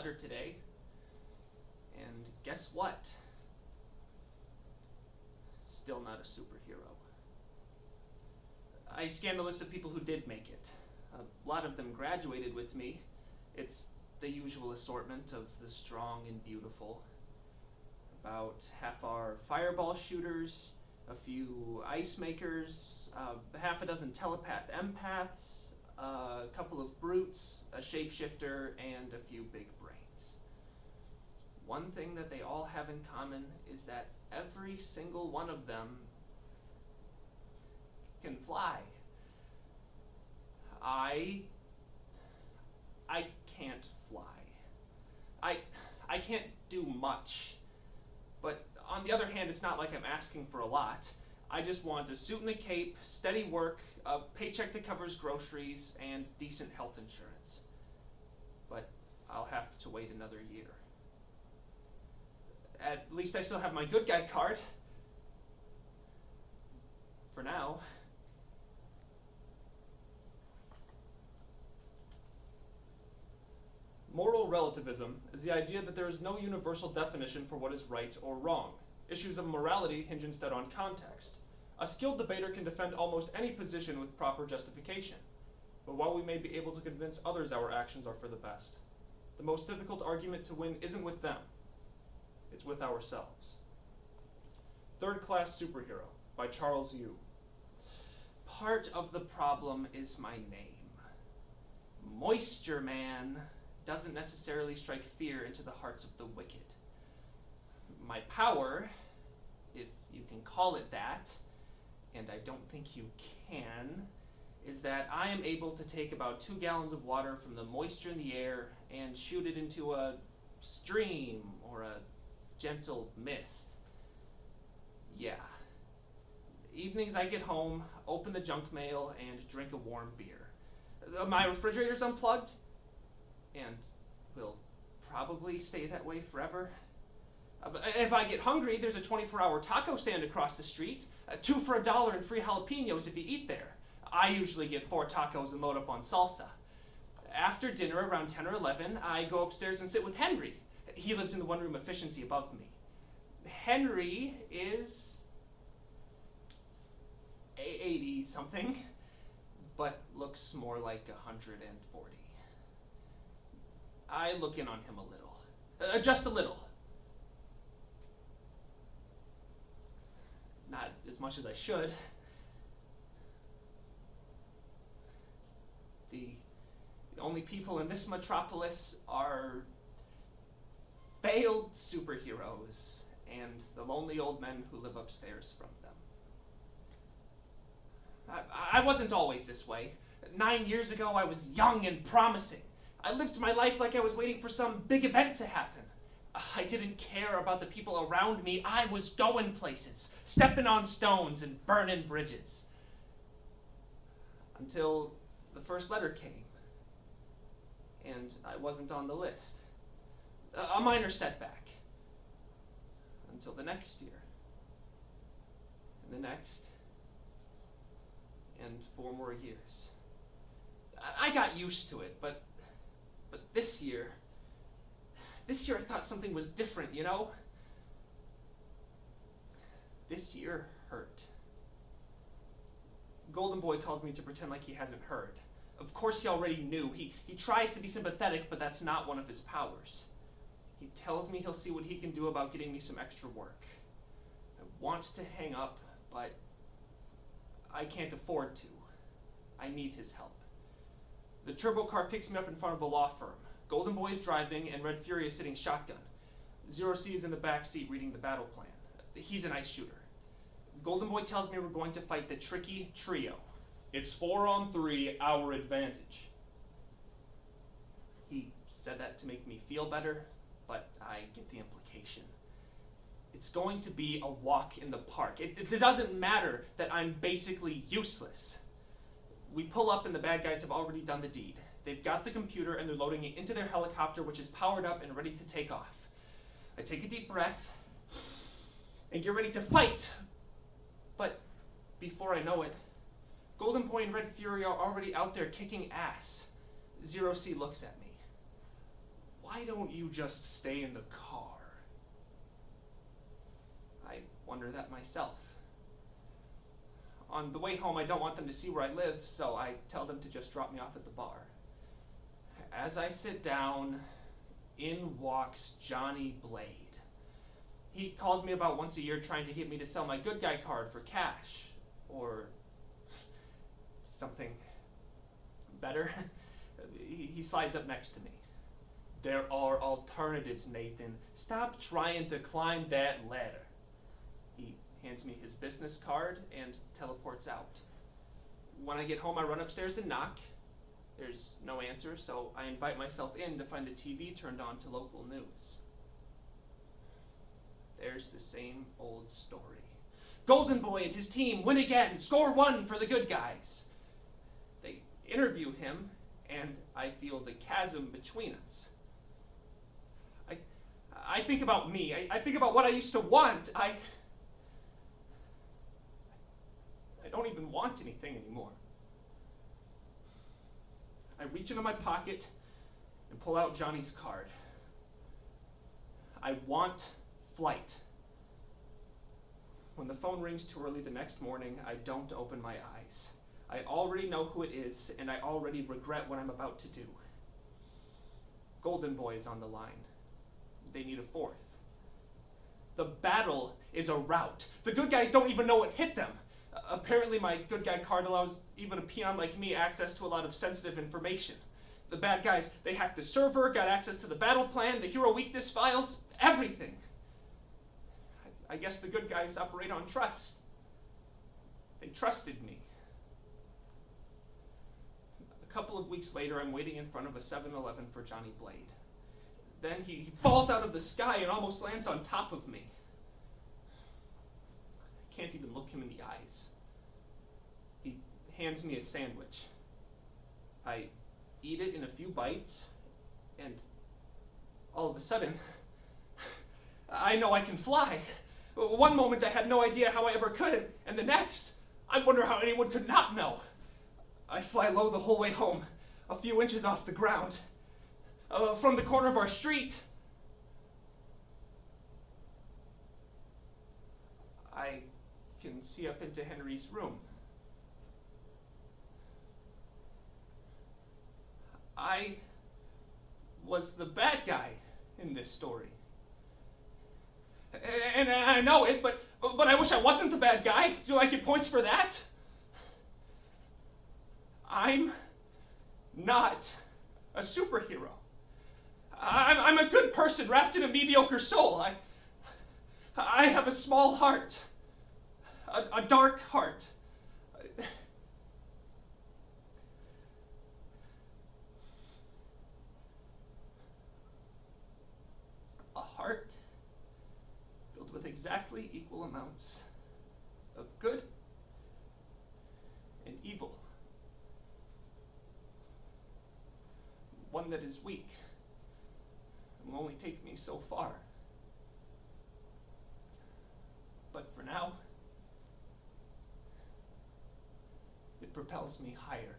letter today. And guess what? Still not a superhero. I scanned a list of people who did make it. A lot of them graduated with me. It's the usual assortment of the strong and beautiful. About half are fireball shooters, a few ice makers, half a dozen telepath empaths, a couple of brutes, a shapeshifter, and a few big brains. One thing that they all have in common is that every single one of them can fly. I can't fly. I can't do much. But on the other hand, it's not like I'm asking for a lot. I just want a suit and a cape, steady work, a paycheck that covers groceries, and decent health insurance. But I'll have to wait another year. At least I still have my good guy card. For now. Moral relativism is the idea that there is no universal definition for what is right or wrong. Issues of morality hinge instead on context. A skilled debater can defend almost any position with proper justification. But while we may be able to convince others our actions are for the best, the most difficult argument to win isn't with them. It's with ourselves. Third Class Superhero by Charles Yu. Part of the problem is my name. Moisture Man doesn't necessarily strike fear into the hearts of the wicked. My power, if you can call it that, and I don't think you can, is that I am able to take about 2 gallons of water from the moisture in the air and shoot it into a stream or a gentle mist. Yeah. Evenings I get home, open the junk mail, and drink a warm beer. My refrigerator's unplugged, and will probably stay that way forever. But if I get hungry, there's a 24-hour taco stand across the street. 2 for $1 and free jalapenos if you eat there. I usually get 4 tacos and load up on salsa. After dinner, around 10 or 11, I go upstairs and sit with Henry. He lives in the one-room efficiency above me. Henry is 80-something, but looks more like 140. I look in on him a little. Just a little. Not as much as I should. The only people in this metropolis are failed superheroes and the lonely old men who live upstairs from them. I wasn't always this way. 9 years ago, I was young and promising. I lived my life like I was waiting for some big event to happen. I didn't care about the people around me. I was going places, stepping on stones and burning bridges. Until the first letter came, and I wasn't on the list. A minor setback. Until the next year. And the next. And 4 more years. I got used to it, but this year I thought something was different, you know? This year hurt. Golden Boy calls me to pretend like he hasn't heard. Of course he already knew. He tries to be sympathetic, but that's not one of his powers. He tells me he'll see what he can do about getting me some extra work. I want to hang up, but I can't afford to. I need his help. The turbo car picks me up in front of a law firm. Golden Boy is driving, and Red Fury is sitting shotgun. Zero C is in the back seat reading the battle plan. He's an ice shooter. Golden Boy tells me we're going to fight the tricky trio. It's 4-on-3, our advantage. He said that to make me feel better, but I get the implication. It's going to be a walk in the park. It doesn't matter that I'm basically useless. We pull up and the bad guys have already done the deed. They've got the computer and they're loading it into their helicopter, which is powered up and ready to take off. I take a deep breath and get ready to fight. But before I know it, Golden Boy and Red Fury are already out there kicking ass. Zero C looks at me. Why don't you just stay in the car? I wonder that myself. On the way home, I don't want them to see where I live, so I tell them to just drop me off at the bar. As I sit down, in walks Johnny Blade. He calls me about once a year trying to get me to sell my good guy card for cash, or something better. He slides up next to me. There are alternatives, Nathan. Stop trying to climb that ladder. He hands me his business card and teleports out. When I get home, I run upstairs and knock. There's no answer, so I invite myself in to find the TV turned on to local news. There's the same old story. Golden Boy and his team win again, score 1 for the good guys. They interview him, and I feel the chasm between us. I think about me. I think about what I used to want. I don't even want anything anymore. I reach into my pocket and pull out Johnny's card. I want flight. When the phone rings too early the next morning, I don't open my eyes. I already know who it is, and I already regret what I'm about to do. Golden Boy is on the line. They need a 4th. The battle is a rout. The good guys don't even know what hit them. Apparently my good guy card allows even a peon like me access to a lot of sensitive information. The bad guys, they hacked the server, got access to the battle plan, the hero weakness files, everything. I guess the good guys operate on trust. They trusted me. A couple of weeks later, I'm waiting in front of a 7-Eleven for Johnny Blade. Then he falls out of the sky and almost lands on top of me. I can't even look him in the eyes. He hands me a sandwich. I eat it in a few bites, and all of a sudden, I know I can fly. One moment I had no idea how I ever could, and the next, I wonder how anyone could not know. I fly low the whole way home, a few inches off the ground. From the corner of our street, I can see up into Henry's room. I was the bad guy in this story. And I know it, but I wish I wasn't the bad guy. Do I get points for that? I'm not a superhero. I'm a good person wrapped in a mediocre soul. I have a small heart, a dark heart. A heart filled with exactly equal amounts of good and evil. One that is weak will only take me so far. But for now, it propels me higher.